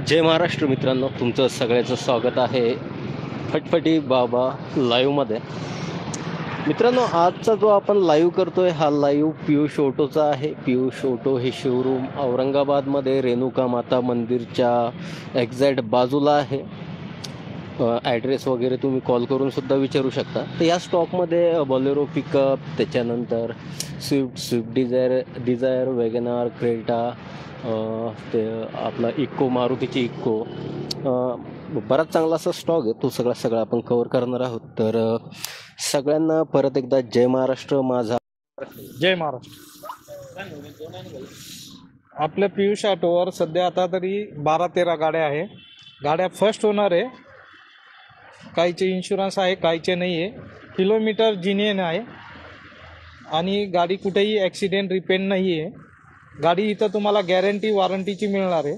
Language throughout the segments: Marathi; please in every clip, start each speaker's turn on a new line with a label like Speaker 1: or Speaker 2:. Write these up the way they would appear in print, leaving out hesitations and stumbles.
Speaker 1: जय महाराष्ट्र मित्रांनो, तुमचं सगळ्याचं स्वागत आहे फटफटी बाबा लाईव्हमध्ये. मित्रांनो, आजचा जो आपण लाईव्ह करतोय हा लाईव्ह पियुष ऑटोचा आहे. पियुष ऑटो हे शोरूम औरंगाबादमध्ये रेणुका माता मंदिरच्या एक्झॅक्ट बाजूला आहे. ॲड्रेस वगैरे तुम्ही कॉल करून सुद्धा विचारू शकता. तर या स्टॉकमध्ये बॉलेरो पिकअप, त्याच्यानंतर स्विफ्ट डिझायर, वॅगनार, क्रेटा, ते आपला इक्को, मारुतीची इक्को, बराच चांगला असा स्टॉक आहे. तो सगळा आपण कव्हर करणार आहोत. तर सगळ्यांना परत एकदा जय महाराष्ट्र. माझा
Speaker 2: जय महाराष्ट्र. आपल्या पियुष ऑटोवर सध्या आता तरी 12-13 गाड्या आहे. गाड्या फर्स्ट ओनर आहे. काहीचे इन्शुरन्स आहे, काहीचे नाही आहे. किलोमीटर जिनियन आहे आणि गाडी कुठेही ॲक्सिडेंट रिपेंट नाही आहे. गाडी इथं तुम्हाला गॅरंटी वॉरंटीची मिळणार आहे.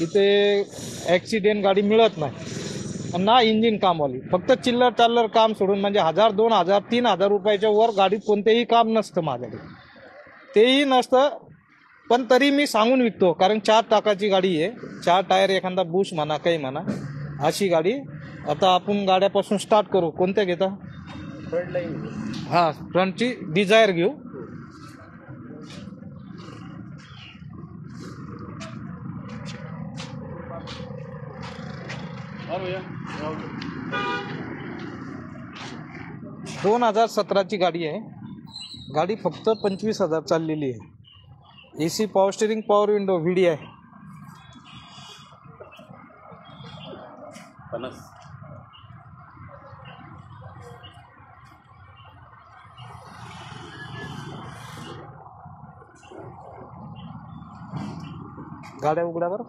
Speaker 2: इथे ॲक्सिडेंट गाडी मिळत नाही ना इंजिन कामवाली. फक्त चिल्लर चाल्लर काम सोडून म्हणजे 1000, 2000, 3000 रुपयाच्या वर गाडीत कोणतेही काम नसतं माझ्याकडे. तेही नसतं, पण तरी मी सांगून विकतो. कारण 4 टाकाची गाडी आहे. 4 टायर, एखादा बुश म्हणा, काही म्हणा, अशी गाडी. आता आपण गाड्यापासून स्टार्ट करू. कोणत्या घेता?
Speaker 1: Front line.
Speaker 2: हां, फ्रंटची डिझायर घेऊ.
Speaker 1: हो
Speaker 2: 2017ची गाडी आहे. गाडी फक्त 25,000 चाललेली आहे. AC, power steering, power window, VDI. गाड्या उघड्या बरं.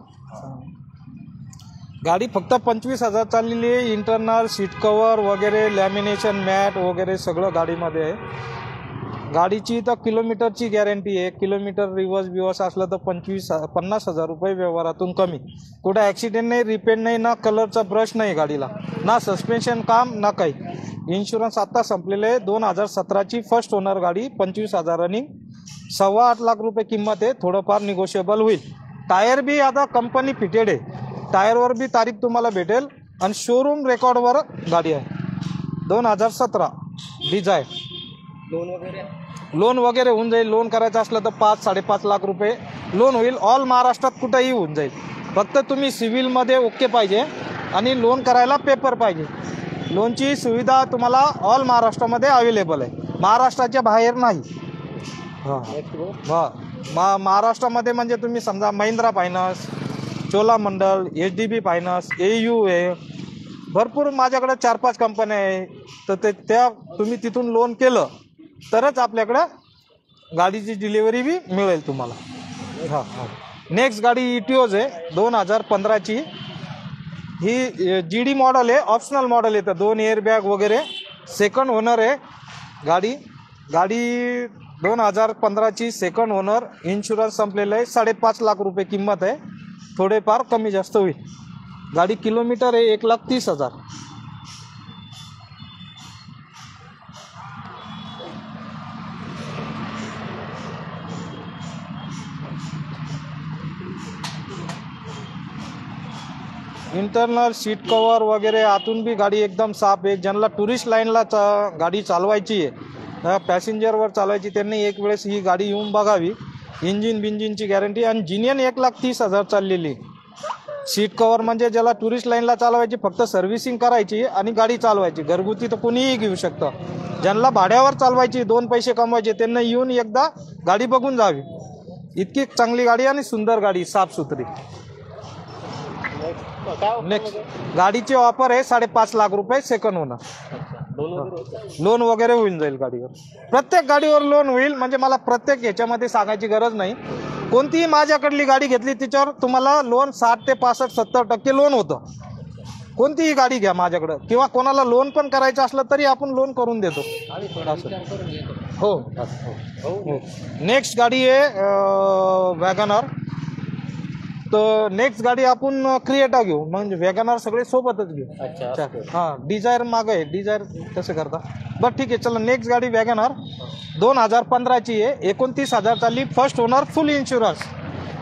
Speaker 2: गाडी फक्त 25,000 चाललेली आहे. इंटरनल सीट कवर वगैरे, लॅमिनेशन, मॅट वगैरे सगळं गाडीमध्ये आहे. गाडीची तर किलोमीटरची गॅरंटी आहे. किलोमीटर रिवर्स असलं तर 50,000 रुपये व्यवहारातून कमी. कुठं ॲक्सिडेंट नाही, रिपेंट नाही, ना कलरचा ब्रश नाही गाडीला, ना सस्पेन्शन काम, ना काही. इन्शुरन्स आत्ता संपलेलं आहे. 2017ची फर्स्ट ओनर गाडी, 25,000 रनिंग. 8.25 लाख रुपये किंमत आहे. थोडंफार निगोशिएबल होईल. टायर बी आता कंपनी फिटेड आहे. टायरवर बी तारीख तुम्हाला भेटेल आणि शोरूम रेकॉर्डवर गाडी आहे. 2017 डिझायर. लोन वगैरे होऊन जाईल. लोन करायचं असलं तर 5-5.5 लाख रुपये लोन होईल. ऑल महाराष्ट्रात कुठंही होऊन जाईल. फक्त तुम्ही सिव्हिलमध्ये ओके पाहिजे आणि लोन करायला पेपर पाहिजे. लोनची सुविधा तुम्हाला ऑल महाराष्ट्रामध्ये अवेलेबल आहे. महाराष्ट्राच्या बाहेर नाही. हां, महाराष्ट्रामध्ये म्हणजे तुम्ही समजा Mahindra finance, Cholamandalam, HDB finance, AU आहे. भरपूर माझ्याकडे 4-5 कंपन्या आहे. तर त्या तुम्ही तिथून लोन केलं तरच आपल्याकडं गाडीची डिलिव्हरी बी मिळेल तुम्हाला. हां. नेक्स्ट गाडी इटिओज आहे, 2015ची. ही GD मॉडल आहे, ऑप्शनल मॉडल येतं. 2 एअरबॅग वगैरे. सेकंड ओनर आहे गाडी. 2015ची सेकंड ओनर. इन्शुरन्स संपलेलं आहे. 5.5 लाख रुपये किंमत आहे. थोडेफार कमी जास्त होईल. गाडी किलोमीटर आहे 1,30,000. इंटरनल सीट कवर वगैरे आतून बी गाडी एकदम साफ आहे. ज्यांना टुरिस्ट लाईनला गाडी चालवायची आहे, पॅसेंजरवर चालवायची, त्यांनी एक वेळेस ही गाडी येऊन बघावी. इंजिनची गॅरंटी आणि जिनियन 1,30,000 चाललेली. सीट कवर म्हणजे ज्याला टुरिस्ट लाईनला चालवायची, फक्त सर्व्हिसिंग करायची आणि गाडी चालवायची. घरगुती तर कोणीही घेऊ शकतं. ज्यांना भाड्यावर चालवायची, 2 पैसे कमवायचे, त्यांना येऊन एकदा गाडी बघून जावी. इतकी चांगली गाडी आणि सुंदर गाडी, साफसुथरी. नेक्स्ट गाडीची ऑफर आहे 5.5 लाख रुपये सेकंड ओनर. लोन वगैरे होऊन जाईल गाडीवर. प्रत्येक गाडीवर लोन होईल. म्हणजे मला प्रत्येक ह्याच्यामध्ये सांगायची गरज नाही. कोणतीही माझ्याकडली गाडी घेतली तिच्यावर तुम्हाला लोन 60 ते 65-70% लोन होतं. कोणतीही गाडी घ्या माझ्याकडं, किंवा कोणाला लोन पण करायचं असलं तरी आपण लोन करून देतो. हो. नेक्स्ट गाडी आहे वॅगनार. तर नेक्स्ट गाडी आपण क्रिएटा घेऊ. म्हणजे वॅगनार सगळे सोबतच घेऊ. हां, डिझायर मागं आहे. डिझायर कसं करता बरं, ठीक आहे. चला, नेक्स्ट गाडी वॅगनार 2015ची आहे. 29,000 चालली. फर्स्ट ओनर, फुल इन्शुरन्स.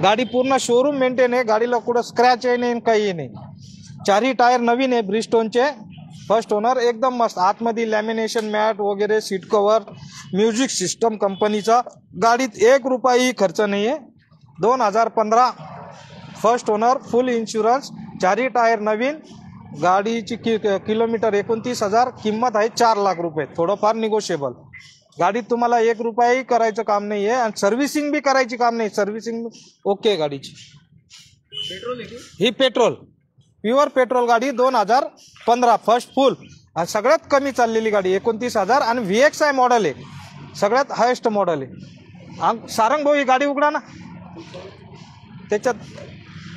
Speaker 2: गाडी पूर्ण शोरूम मेंटेन आहे, गाडीला कुठं स्क्रॅच आहे नाही काही नाही. चारही टायर नवीन आहे ब्रिस्टोनचे, फर्स्ट ओनर, एकदम मस्त. आतमध्ये लॅमिनेशन मॅट वगैरे, सीट कव्हर, म्युझिक सिस्टम कंपनीचा. गाडीत 1 रुपयाही खर्च नाही आहे. 2015 फर्स्ट ओनर, फुल इन्शुरन्स, चारही टायर नवीन. गाडीची किलोमीटर 29,000, किंमत आहे 4 लाख रुपये. थोडंफार निगोशिएबल. गाडीत तुम्हाला 1 रुपयाही करायचं काम नाही आहे आणि सर्व्हिसिंग बी करायची काम नाही. सर्व्हिसिंग ओके गाडीची. ही पेट्रोल, प्युअर पेट्रोल गाडी 2015 फर्स्ट फुल आणि सगळ्यात कमी चाललेली गाडी 29,000 आणि VXI मॉडेल आहे, सगळ्यात हायेस्ट मॉडेल आहे. सारंग भाऊ ही गाडी उघडा ना. त्याच्यात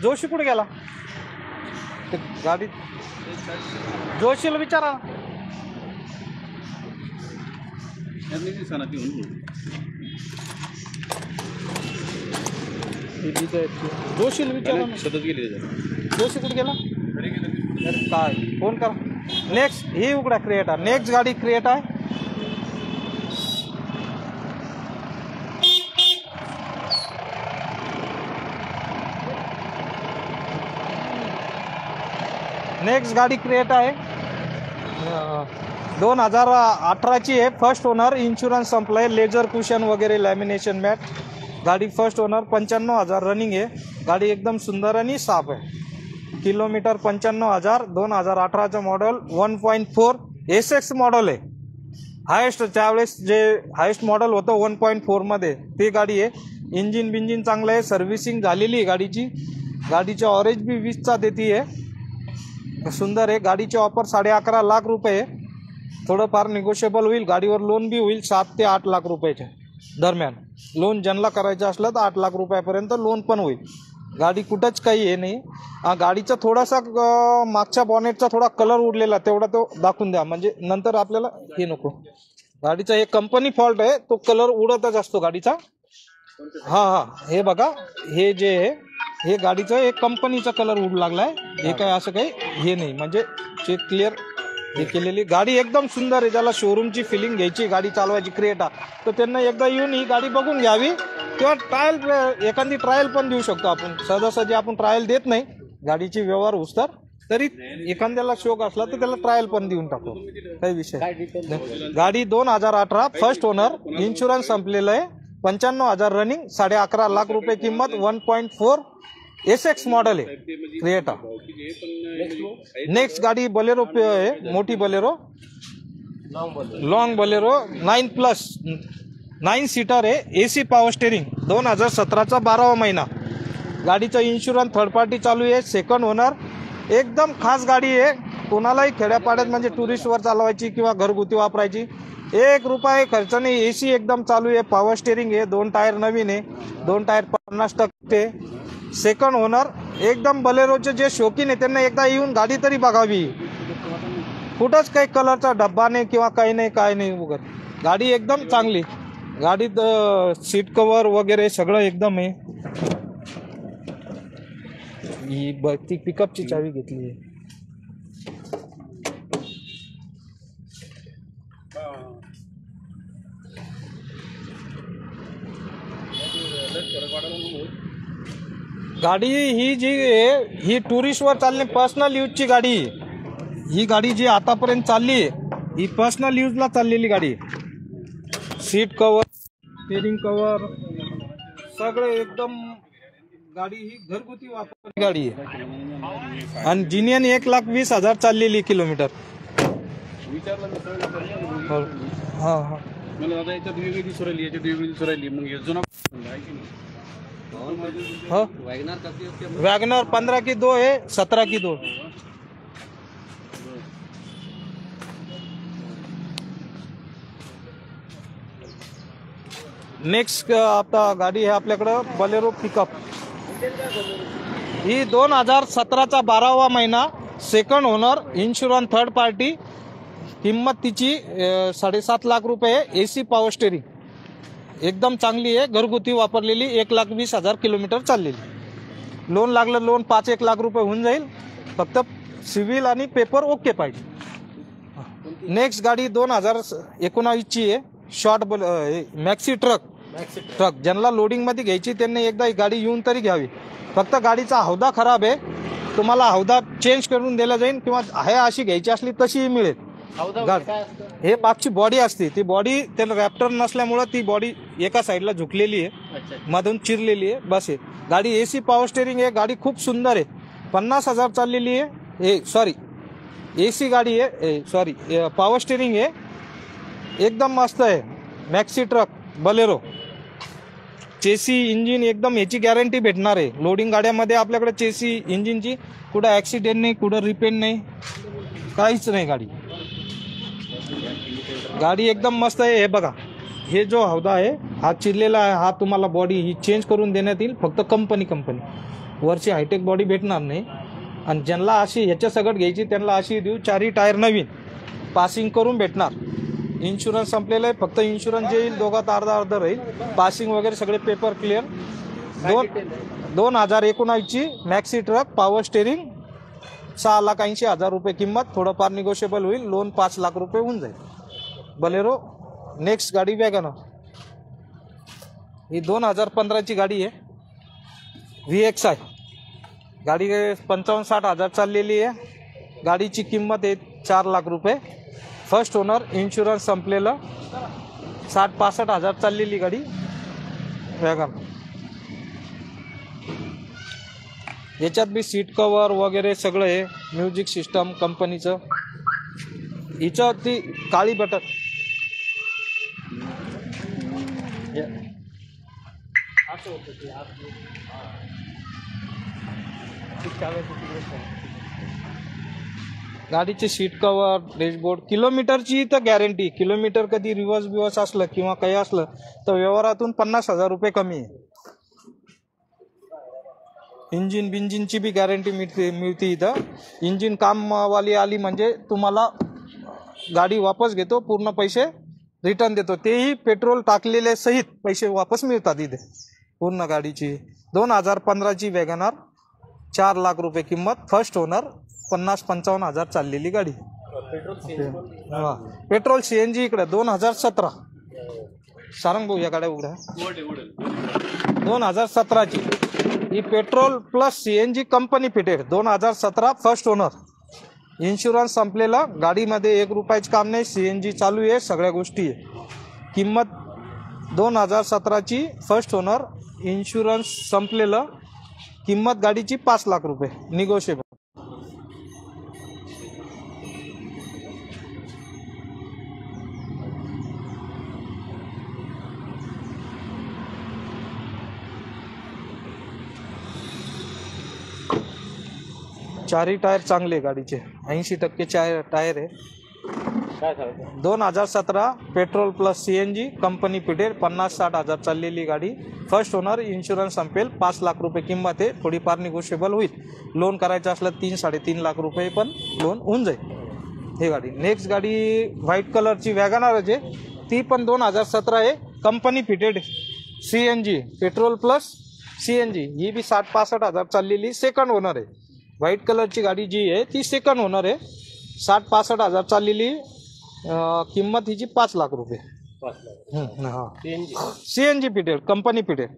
Speaker 2: जोशी कुठे गेला? गाडी जोशीला विचारा. जोशीला विचारा. जोशी कुठे गेला? काय फोन करा. नेक्स्ट ही उघडा क्रिएटा. नेक्स्ट गाडी क्रिएटा आहे. नेक्स्ट गाडी क्रिएटा आहे. 2018ची आहे, फर्स्ट ओनर, इन्शुरन्स संपलाय, लेजर कुशन वगैरे, लॅमिनेशन मॅट. गाडी फर्स्ट ओनर, 95,000 रनिंग आहे. गाडी एकदम सुंदर आणि साफ आहे. किलोमीटर 95,000, 2018चं मॉडेल, 1.4 SX मॉडेल आहे. हायेस्ट त्यावेळेस जे हायेस्ट मॉडेल होतं 1.4 मध्ये ती गाडी आहे. इंजिन बिंजिन चांगलं आहे, सर्व्हिसिंग झालेली आहे गाडीची. गाडीची ऑरेंज बी 20चा देती आहे, सुंदर आहे. गाडीची ऑफर 11.5 लाख रुपये. थोडंफार निगोशिएबल होईल. गाडीवर लोन बी होईल 7 ते 8 लाख रुपयाच्या दरम्यान. लोन ज्यांना करायचं असलं तर 8 लाख रुपयापर्यंत लोन पण होईल. गाडी कुठंच काही हे नाही. गाडीचा थोडासा मागच्या बॉनेटचा थोडा कलर उडलेला, तेवढा तो दाखवून द्या, म्हणजे नंतर आपल्याला हे नको. गाडीचा हे कंपनी फॉल्ट आहे, तो कलर उडतच असतो गाडीचा. हां, हे बघा, हे जे आहे हे गाडीचं एक कंपनीचा कलर उड लागलाय. हे काय असं काही हे नाही, म्हणजे चेक क्लिअर हे केलेली गाडी एकदम सुंदर आहे. ज्याला शोरूमची फिलिंग घ्यायची, गाडी चालवायची क्रिएटा, तर त्यांना एकदा येऊन ही गाडी बघून घ्यावी किंवा एखादी ट्रायल पण देऊ शकतो आपण. सहजासहजी आपण ट्रायल देत नाही गाडीची व्यवहार होस्तर, तरी एखाद्याला शौक असला तर त्याला ट्रायल पण देऊन टाकू, काही विषय. गाडी 2018 फर्स्ट ओनर, इन्शुरन्स संपलेलं आहे, 95,000 रनिंग, 11.5 लाख रुपये किंमत, 1.4 SX मॉडेल आहे क्रिएटा. नेक्स्ट गाडी बलेरो आहे, मोठी बलेरो, लॉंग बलेरो, 9 सीटर आहे, AC पॉवर स्टेरिंग, 2017चा 12वा महिना. गाडीचा इन्शुरन्स थर्ड पार्टी चालू आहे, सेकंड ओनर. एकदम खास गाडी आहे, कोणालाही खेड्यापाड्यात म्हणजे टुरिस्टवर चालवायची किंवा घरगुती वापरायची. 1 रुपया खर्च नाही. AC एकदम चालू आहे, पॉवर स्टेरिंग आहे, 2 टायर नवीन आहे, 2 टायर 50%. Second owner. एकदम बलेरोचे जे शौकीन आहे त्यांना एकदा येऊन गाडी तरी बघावी. कुठंच काही कलरचा डब्बा नाही किंवा काही नाही, काय नाही वगैरे. गाडी एकदम चांगली. गाडीत सीट कव्हर वगैरे सगळं एकदम आहे. ही ती पिकअपची चावी घेतली आहे. गाडी ही जी आहे ही टुरिस्टवर चालणे, पर्सनल यूजची गाडी. ही गाडी जी आतापर्यंत चालली ही पर्सनल यूजला चाललेली गाडी. सीट कव्हर, स्टेरिंग कव्हर सगळे एकदम. गाडी ही घरगुती वापरली गाडी आहे आणि जिनियन 1,20,000 चाललेली किलोमीटर. हां हां, मला दादा याच्यात वेगळी दिसू राहिली, याच्यात वेगळी दिसू राहिली. मग हे जुना वैगनर 15 की 2 है, 17 की 2. नेक्स्ट आता गाडी आहे आपल्याकडं बलेरो पिकअप. ही 2017चा 12वा महिना, second owner, insurance third party. किंमत तिची 7.5 लाख रुपये. AC पॉवर स्टेरिंग एकदम चांगली आहे, घरगुती वापरलेली, 1,20,000 किलोमीटर चाललेली. लोन लागलं, लोन 5-1 लाख रुपये होऊन जाईल. फक्त सिव्हिल आणि पेपर ओके पाहिजे. नेक्स्ट गाडी 2019ची आहे, शॉर्ट मॅक्सी ट्रक, ट्रक ज्यांना लोडिंगमध्ये घ्यायची त्यांनी एकदा ही गाडी येऊन तरी घ्यावी. फक्त गाडीचा हौदा खराब आहे, तुम्हाला हौदा चेंज करून दिला जाईल किंवा आहे अशी घ्यायची असली तशीही मिळेल. हे मागची बॉडी असते, ती बॉडी त्याला रॅप्टर नसल्यामुळं ती बॉडी एका साईडला झुकलेली आहे, मधून चिरलेली आहे. बस आहे गाडी. AC पॉवर स्टेरिंग आहे, गाडी खूप सुंदर आहे. 50,000 चाललेली आहे. सॉरी AC गाडी आहे, सॉरी पॉवर स्टेरिंग आहे, एकदम मस्त आहे. मॅक्सी ट्रक बलेरो चेसी इंजिन एकदम याची गॅरंटी भेटणार आहे. लोडिंग गाड्यामध्ये आपल्याकडे चेसी इंजिनची कुठं ॲक्सिडेंट नाही, कुठं रिपेअर नाही, काहीच नाही. गाडी एकदम मस्त आहे. हे बघा, हे जो हौदा आहे हा चिरलेला आहे, हा तुम्हाला बॉडी ही चेंज करून देण्यात येईल. फक्त कंपनी वरची हायटेक बॉडी भेटणार नाही. आणि ज्यांना अशी ह्याच्या सगट घ्यायची त्यांना अशी देऊ. 4ही टायर नवीन पासिंग करून भेटणार. इन्शुरन्स संपलेलं आहे, फक्त इन्शुरन्स जे येईल दोघात अर्धा राहील. पासिंग वगैरे सगळे पेपर क्लिअर. 2019ची मॅक्सी ट्रक पॉवर स्टेरिंग, 6,80,000 रुपये किंमत. थोडंफार निगोशिएबल होईल. लोन 5 लाख रुपये होऊन जाईल. बलेरो. नेक्स्ट गाडी वॅगनर, ही 2015ची गाडी आहे. VXI गाडी 55-60,000 चाललेली आहे. गाडीची किंमत आहे 4 लाख रुपये. First owner, insurance संपलेलं. 60-65,000 चाललेली गाडी वॅगन. याच्यात बी सीट कवर वगैरे सगळं आहे. म्युझिक सिस्टम कंपनीचं. हिचं ती काळी बटन गाडीचे सीट कवर, डॅशबोर्ड. किलोमीटरची तर गॅरंटी. किलोमीटर कधी रिवर्स असलं किंवा काही असलं तर व्यवहारातून 50,000 रुपये कमी आहे. इंजिनची बी गॅरंटी मिळते इथं. इंजिन कामवाली आली म्हणजे तुम्हाला गाडी वापस घेतो, पूर्ण पैसे रिटर्न देतो. तेही पेट्रोल टाकलेले सहित पैसे वापस मिळतात इथे पूर्ण गाडीची. 2015ची वॅगनर, 4 लाख रुपये किंमत. फर्स्ट ओनर, 50-55,000 चाललेली गाडी. पेट्रोल CNG इकडे 2017. सारंग भाऊ या गाड्या उघड्या. 2017ची ही petrol plus CNG company fitted. 2017 first owner. Insurance संपलेला. गाडीमध्ये 1 रुपयाचं काम नाही. CNG चालू आहे, सगळ्या गोष्टी आहे. किंमत 2017ची फर्स्ट ओनर, इन्शुरन्स संपलेलं. किंमत गाडीची 5 लाख रुपये निगोशिएबल. चारही टायर चांगले गाडीचे. 80% टायर आहे. 2017 petrol plus CNG company fitted. 50-60,000 चाललेली गाडी. फर्स्ट ओनर, इन्शुरन्स संपेल. 5 लाख रुपये किंमत आहे. थोडीफार निगोशिएबल होईल. लोन करायचं असलं 3-3.5 लाख रुपये पण लोन होऊन जाईल हे गाडी. नेक्स्ट गाडी व्हाईट कलरची वॅगनर आहे, ती पण 2017 आहे. Company fitted CNG, petrol plus CNG. ही बी 60-65,000 चाललेली सेकंड ओनर आहे. व्हाईट कलरची गाडी जी आहे ती सेकंड ओनर आहे. 60-65,000 चाललेली. किंमत हिची 5 लाख रुपये. हां, CNG फिटेड, कंपनी फिटेड.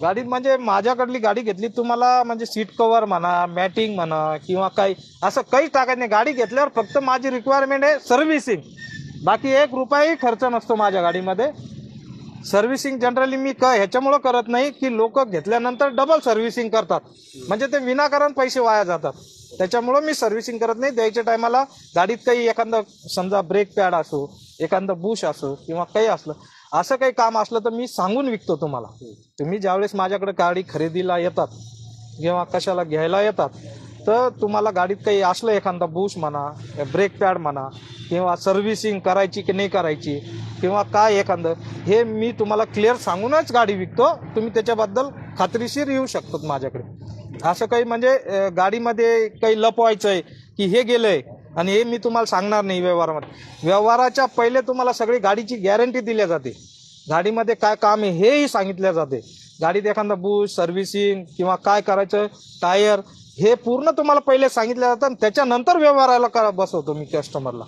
Speaker 2: गाडी म्हणजे माझ्याकडली गाडी घेतली तुम्हाला म्हणजे सीट कव्हर म्हणा, मॅटिंग म्हणा किंवा काही असं काही टाकायचं नाही. गाडी घेतल्यावर फक्त माझी रिक्वायरमेंट आहे सर्व्हिसिंग. बाकी 1 रुपयाही खर्च नसतो माझ्या गाडीमध्ये. सर्व्हिसिंग जनरली मी ह्याच्यामुळं करत नाही की लोक घेतल्यानंतर डबल सर्व्हिसिंग करतात, म्हणजे ते विनाकारण पैसे वाया जातात. त्याच्यामुळं मी सर्व्हिसिंग करत नाही. द्यायच्या टायमाला गाडीत काही एखादं समजा ब्रेक पॅड असो, एखादं बुश असो किंवा काही असलं, असं काही काम असलं तर मी सांगून विकतो तुम्हाला. तुम्ही ज्यावेळेस माझ्याकडे गाडी खरेदीला येतात किंवा कशाला घ्यायला येतात तर तुम्हाला गाडीत काही असलं एखादा बुश म्हणा, ब्रेक पॅड म्हणा किंवा सर्व्हिसिंग करायची की नाही करायची किंवा काय एखादं, हे मी तुम्हाला क्लिअर सांगूनच गाडी विकतो. तुम्ही त्याच्याबद्दल खात्रीशीर येऊ शकतात माझ्याकडे. असं काही म्हणजे गाडीमध्ये काही लपवायचं आहे की हे गेलं आहे आणि हे मी तुम्हाला सांगणार नाही. व्यवहाराच्या पहिले तुम्हाला सगळी गाडीची गॅरंटी दिली जाते. गाडीमध्ये काय काम आहे हेही सांगितलं जाते. गाडीत एखादा बुश, सर्व्हिसिंग किंवा काय करायचं, टायर हे पूर्ण तुम्हाला पहिले सांगितलं जातं आणि त्याच्यानंतर व्यवहाराला बसवतो मी कस्टमरला.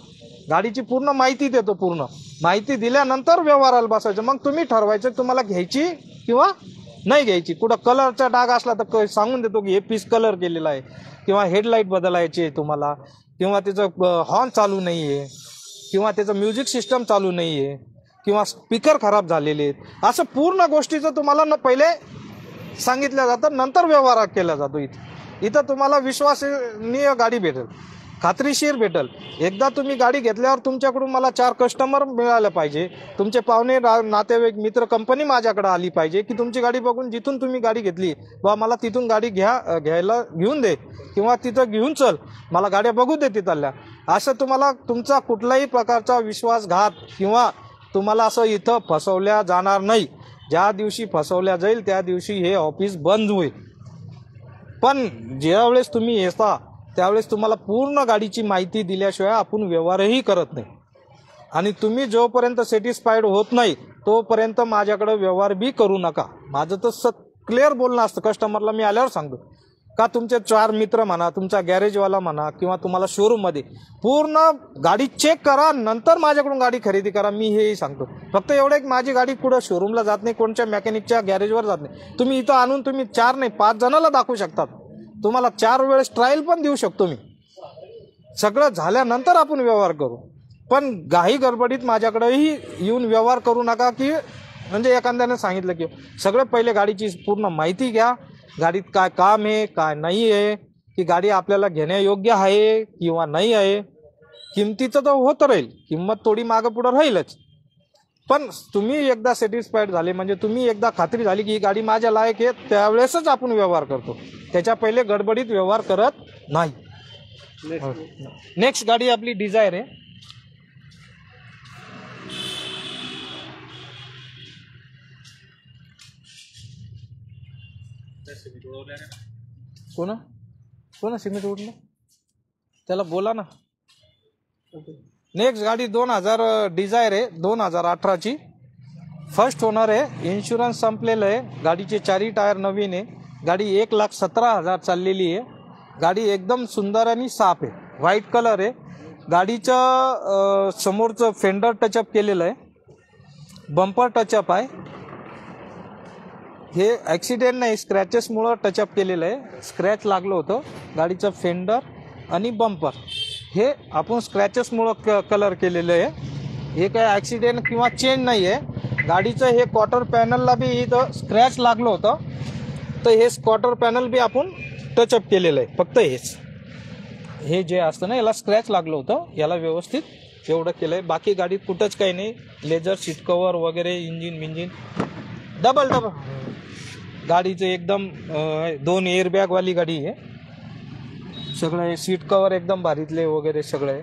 Speaker 2: गाडीची पूर्ण माहिती देतो. पूर्ण माहिती दिल्यानंतर व्यवहाराला बसवायचं. मग तुम्ही ठरवायचं तुम्हाला घ्यायची किंवा नाही घ्यायची. कुठं कलरचा डाग असला तर सांगून देतो की हे पीस कलर केलेला आहे, किंवा हेडलाईट बदलायची आहे तुम्हाला, किंवा त्याचं हॉर्न चालू नाही आहे, किंवा त्याचं म्युझिक सिस्टम चालू नाही आहे, किंवा स्पीकर खराब झालेले आहेत. असं पूर्ण गोष्टीचं तुम्हाला पहिले सांगितलं जातं, नंतर व्यवहार केला जातो. इथं तुम्हाला विश्वासनीय गाडी भेटेल, खात्रीशीर भेटेल. एकदा तुम्ही गाडी घेतल्यावर तुमच्याकडून मला 4 कस्टमर मिळाले पाहिजे, तुमचे पाहुणे नातेवाईक मित्र कंपनी माझ्याकडे आली पाहिजे की तुमची गाडी बघून जिथून तुम्ही गाडी घेतली बा मला तिथून गाडी घ्यायला घेऊन दे, किंवा तिथं घेऊन चल, मला गाड्या बघू दे तिथल्या. असं तुम्हाला तुमचा कुठलाही प्रकारचा विश्वासघात किंवा तुम्हाला असं इथं फसवल्या जाणार नाही. ज्या दिवशी फसवल्या जाईल त्या दिवशी हे ऑफिस बंद होईल. पण ज्यावेळेस तुम्ही येता त्यावेळेस तुम्हाला पूर्ण गाडीची माहिती दिल्याशिवाय आपण व्यवहारही करत नाही. आणि तुम्ही जोपर्यंत सॅटिस्फाईड होत नाही तोपर्यंत माझ्याकडे व्यवहार बी करू नका. माझं तर क्लिअर बोलणं असतं. कस्टमरला मी आल्यावर सांगतो का तुमचे 4 मित्र म्हणा, तुमचा गॅरेजवाला म्हणा, किंवा तुम्हाला शोरूममध्ये पूर्ण गाडी चेक करा, नंतर माझ्याकडून गाडी खरेदी करा. मी हेही सांगतो. फक्त एवढं की माझी गाडी कुठं शोरूमला जात नाही, कोणत्या मेकॅनिकच्या गॅरेजवर जात नाही. तुम्ही इथं आणून तुम्ही 4 नाही 5 जणाला दाखवू शकतात. तुम्हाला 4 वेळेस ट्रायल पण देऊ शकतो मी. सगळं झाल्यानंतर आपण व्यवहार करू. पण घाई गडबडीत माझ्याकडेही येऊन व्यवहार करू नका. की म्हणजे एखाद्याने सांगितलं की सगळं पहिले गाडीची पूर्ण माहिती घ्या, गाडीत काय काम आहे काय नाही आहे, की गाडी आपल्याला घेण्यायोग्य आहे किंवा नाही आहे. किमतीचं तर होतं राहील, किंमत थोडी मागं पुढं राहीलच. पण तुम्ही एकदा सॅटिस्फाईड झाले म्हणजे तुम्ही एकदा खात्री झाली की ही गाडी माझ्या लायक आहे त्यावेळेसच आपण व्यवहार करतो. त्याच्या पहिले गडबडीत व्यवहार करत नाही. नेक्स्ट गाडी आपली डिझायर आहे. कोण सिमेंट उडलं त्याला बोला ना. नेक्स्ट गाडी 2000 डिझायर आहे, 2018ची. फर्स्ट ओनर आहे. इन्शुरन्स संपलेलं आहे. गाडीचे 4ही टायर नवीन आहे. गाडी 1,17,000 चाललेली आहे. गाडी एकदम सुंदर आणि साफ आहे. व्हाईट कलर आहे. गाडीचं समोरचं फेंडर टचअप केलेलं आहे. बंपर टचअप आहे. हे ॲक्सिडेंट नाही, स्क्रॅचेसमुळं टचअप केलेलं आहे. स्क्रॅच लागलं होतं. गाडीचं फेंडर आणि बंपर हे आपण स्क्रॅचेसमुळं कलर केलेलं आहे. हे काय ॲक्सिडेंट किंवा चेंज नाही आहे. गाडीचं हे क्वार्टर पॅनलला बी इथं स्क्रॅच लागलं होतं, तर हे क्वार्टर पॅनल बी आपण टचअप केलेलं आहे. फक्त हे जे असतं ना याला स्क्रॅच लागलं होतं, याला व्यवस्थित एवढं केलं आहे. बाकी गाडीत कुठंच काही नाही. लेजर सीट कवर वगैरे, इंजिन डबल गाडीचं एकदम 2 एअरबॅगवाली गाडी आहे. सगळं सीट कवर एकदम भारीतले वगैरे सगळं आहे.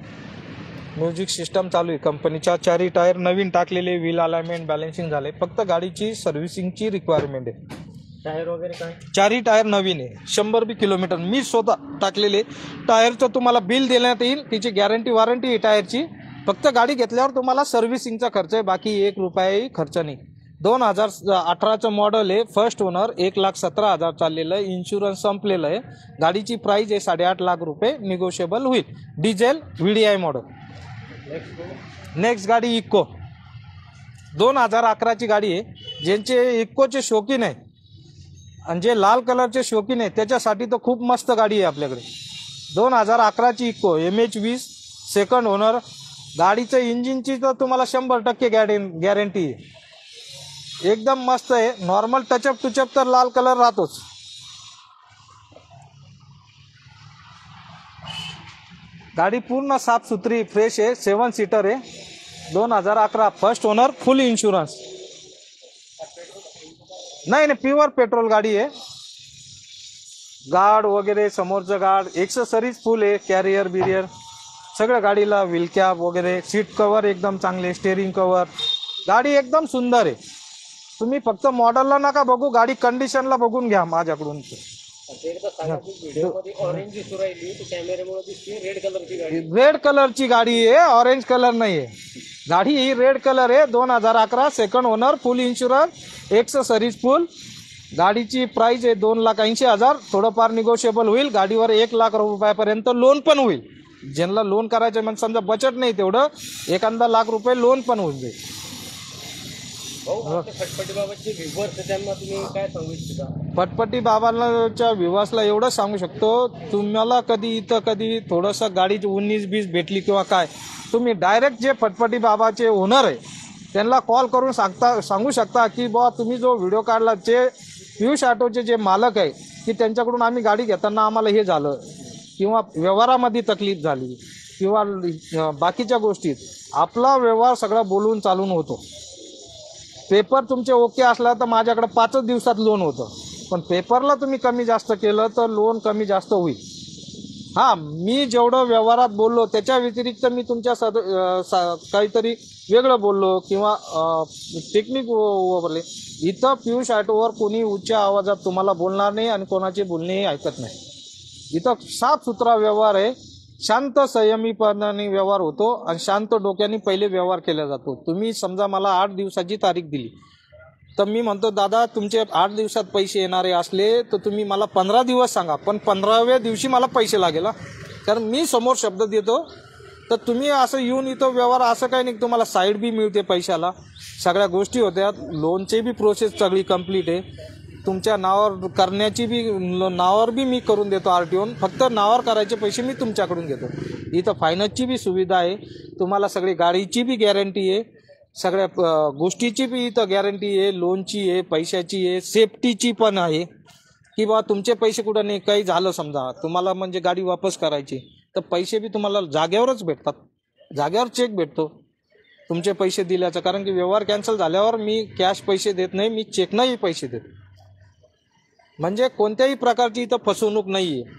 Speaker 2: म्युझिक सिस्टम चालू आहे कंपनीच्या. 4ही टायर नवीन टाकलेले, व्हील अलाइनमेंट बॅलन्सिंग झाले. फक्त गाडीची सर्व्हिसिंगची रिक्वायरमेंट आहे.
Speaker 1: टायर वगैरे काय
Speaker 2: 4ही टायर नवीन आहे. 100 किलोमीटर मी स्वतः टाकलेले. टायरचं तुम्हाला बिल देण्यात येईल, तिची गॅरंटी वॉरंटी आहे टायरची. फक्त गाडी घेतल्यावर तुम्हाला सर्व्हिसिंगचा खर्च आहे, बाकी 1 रुपयाही खर्च नाही. 2018चं मॉडेल आहे. First owner. 1,17,000 चाललेलं आहे. इन्शुरन्स संपलेलं आहे. गाडीची प्राईस आहे 8.5 लाख रुपये. निगोशिएबल होईल. Diesel VDI model. नेक्स्ट गाडी इको. 2011ची गाडी आहे. ज्यांचे इकोचे शौकीन आहे आणि जे लाल कलरचे शौकीन आहे त्याच्यासाठी तर खूप मस्त गाडी आहे आपल्याकडे. 2011ची इको MH20 सेकंड ओनर. गाडीचं इंजिनची तर तुम्हाला 100% गॅरंटी आहे. एकदम मस्त आहे. नॉर्मल टचअप तर लाल कलर राहतोच. गाडी पूर्ण साफसुथरी फ्रेश आहे. 7 सीटर आहे. 2011 फर्स्ट ओनर. फुल इन्शुरन्स. नाही प्युअर पेट्रोल गाडी आहे. गार्ड वगैरे समोरचं गार्ड एक्सेसरीज फुल आहे. कॅरियर बिरियर सगळं गाडीला. व्हील कॅप वगैरे, सीट कवर एकदम चांगले, स्टेअरिंग कवर. गाडी एकदम सुंदर आहे. तुम्ही फक्त मॉडेलला नका बघू, गाडी कंडिशनला बघून घ्या माझ्याकडून. रेड कलरची गाडी आहे, ऑरेंज कलर नाही आहे. गाडी ही रेड कलर आहे. 2011 सेकंड ओनर. फुल इन्शुरन्स. एक्सेसरीज फुल. गाडीची प्राइस आहे 2,80,000, थोडंफार निगोशिएबल होईल. गाडीवर 1,00,000 रुपयापर्यंत लोन पण होईल. ज्यांना लोन करायचं म्हणजे समजा बचत नाही तेवढं, एखादा ₹1,00,000 लोन पण होऊन जाईल.
Speaker 1: फटफटी बाबाची व्ह्यूअर्स त्यांना तुम्ही काय सांगू इच्छिता?
Speaker 2: फटफटी बाबाच्या विवासला एवढं सांगू शकतो, तुम्हाला कधी इथं कधी थोडंसं गाडीची 19-20 भेटली किंवा काय, तुम्ही डायरेक्ट जे फटफटी बाबाचे ओनर आहे त्यांना कॉल करून सांगू शकता की बुवा तुम्ही जो व्हिडिओ काढला जे पियुष ऑटोचे जे मालक आहे की त्यांच्याकडून आम्ही गाडी घेताना आम्हाला हे झालं किंवा व्यवहारामध्ये तकलीफ झाली किंवा बाकीच्या गोष्टीत, आपला व्यवहार सगळा बोलून चालून होतो. पेपर तुमचे ओके असला तर माझ्याकडे 5च दिवसात लोन होतं, पण पेपरला तुम्ही कमी जास्त केलं तर लोन कमी जास्त होईल. हां, मी जेवढं व्यवहारात बोललो त्याच्या व्यतिरिक्त मी तुमच्या काहीतरी वेगळं बोललो किंवा टेक्निक वापरले, इथं पियुष ऑटोवर कोणी उच्च आवाजात तुम्हाला बोलणार नाही आणि कोणाचे बोलणेही ऐकत नाही. इथं साफसुथरा व्यवहार आहे. शांत संयमीपणाने व्यवहार होतो आणि शांत डोक्याने पहिले व्यवहार केला जातो. तुम्ही समजा मला 8 दिवसाची तारीख दिली तर मी म्हणतो दादा तुमचे 8 दिवसात पैसे येणारे असले तर तुम्ही मला 15 दिवस सांगा, पण 15व्या दिवशी मला पैसे लागेल. कारण मी समोर शब्द देतो. तर तुम्ही असं येऊन इथं व्यवहार असं काही नाही, तुम्हाला साईड बी मिळते पैशाला, सगळ्या गोष्टी होत्या. लोनची बी प्रोसेस सगळी कंप्लीट आहे. तुमच्या नावावर करण्याची बी नावावर बी मी करून देतो RTO. फक्त नावावर करायचे पैसे मी तुमच्याकडून घेतो. इथं फायनान्सची बी सुविधा आहे. तुम्हाला सगळी गाडीची बी गॅरंटी आहे, सगळ्या गोष्टीची बी इथं गॅरंटी आहे. लोनची आहे, पैशाची आहे, सेफ्टीची पण आहे की बा तुमचे पैसे कुठं नाही काही झालं समजा तुम्हाला म्हणजे गाडी वापस करायची तर पैसे बी तुम्हाला जागेवरच भेटतात. जागेवर चेक भेटतो तुमचे पैसे दिल्याचं. कारण की व्यवहार कॅन्सल झाल्यावर मी कॅश पैसे देत नाही, मी चेकनंही पैसे देतो. म्हणजे कोणत्याही प्रकारची इथं फसवणूक नाही आहे.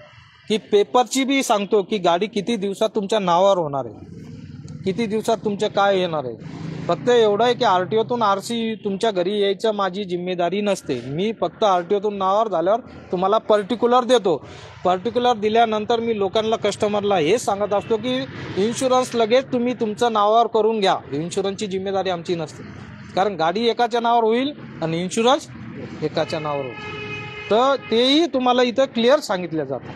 Speaker 2: की पेपरची बी सांगतो की गाडी किती दिवसात तुमच्या नावावर होणार आहे, किती दिवसात तुमचं काय येणार आहे. फक्त एवढं आहे की RTOतून RC तुमच्या घरी यायचं माझी जिम्मेदारी नसते. मी फक्त RTOतून नावावर झाल्यावर तुम्हाला पर्टिक्युलर देतो. पर्टिक्युलर दिल्यानंतर मी लोकांना कस्टमरला हे सांगत असतो की इन्शुरन्स लगेच तुम्ही तुमचं नावावर करून घ्या. इन्शुरन्सची जिम्मेदारी आमची नसते. कारण गाडी एकाच्या नावावर होईल आणि इन्शुरन्स एकाच्या नावावर होईल. तर तेही तुम्हाला इथं क्लिअर सांगितलं जातं.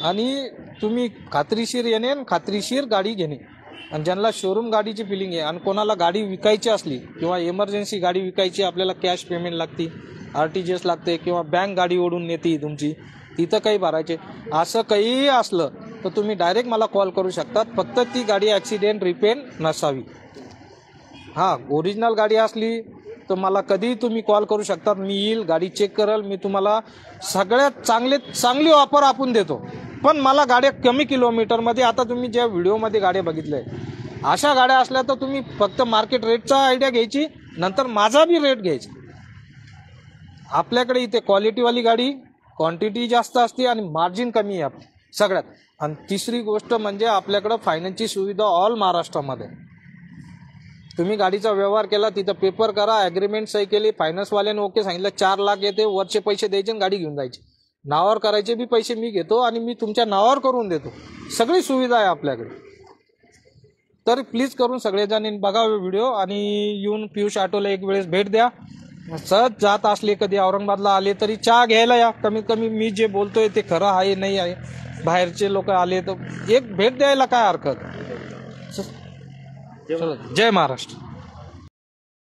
Speaker 2: आणि तुम्ही खात्रीशीर येणे आणि खात्रीशीर गाडी घेणे. आणि ज्यांना शोरूम गाडीची फिलिंग आहे आणि कोणाला गाडी विकायची असली किंवा इमर्जन्सी गाडी विकायची, आपल्याला कॅश पेमेंट लागते, RTGS लागते किंवा बँक गाडी ओढून नेते तुमची, तिथं काही भरायचे असं काहीही असलं तर तुम्ही डायरेक्ट मला कॉल करू शकतात. फक्त ती गाडी ॲक्सिडेंट रिपेअर नसावी. हां, ओरिजिनल गाडी असली तर मला कधीही तुम्ही कॉल करू शकतात. मी येईल, गाडी चेक करेल, मी तुम्हाला सगळ्यात चांगली ऑफर आपण देतो. पण मला गाड्या कमी किलोमीटरमध्ये, आता तुम्ही ज्या व्हिडिओमध्ये गाड्या बघितल्या अशा गाड्या असल्या तर तुम्ही फक्त मार्केट रेटचा आयडिया घ्यायची, नंतर माझा बी रेट घ्यायचा. आपल्याकडे इथे क्वालिटीवाली गाडी, क्वांटिटी जास्त असते आणि मार्जिन कमी आहे सगळ्यात. आणि तिसरी गोष्ट म्हणजे आपल्याकडं फायनान्सची सुविधा ऑल महाराष्ट्रामध्ये. तुम्ही गाडीचा व्यवहार केला, तिथं पेपर करा, ॲग्रीमेंट सही केली, फायनान्सवाल्याने ओके सांगितलं, 4 लाख येते, वरचे पैसे द्यायचे आणि गाडी घेऊन जायची. नावावर करायचे बी पैसे मी घेतो आणि मी तुमच्या नावावर करून देतो. सगळी सुविधा आहे आपल्याकडे. तर प्लीज करून सगळेजण बघा व्हिडिओ आणि येऊन पियुष ऑटोला एक वेळेस भेट द्या. सहज जात असले कधी औरंगाबादला आले तरी चहा घ्यायला या. कमीत कमी मी जे बोलतोय ते खरं आहे नाही आहे. बाहेरचे लोक आले तर एक भेट द्यायला काय हरकत. जय महाराष्ट्र.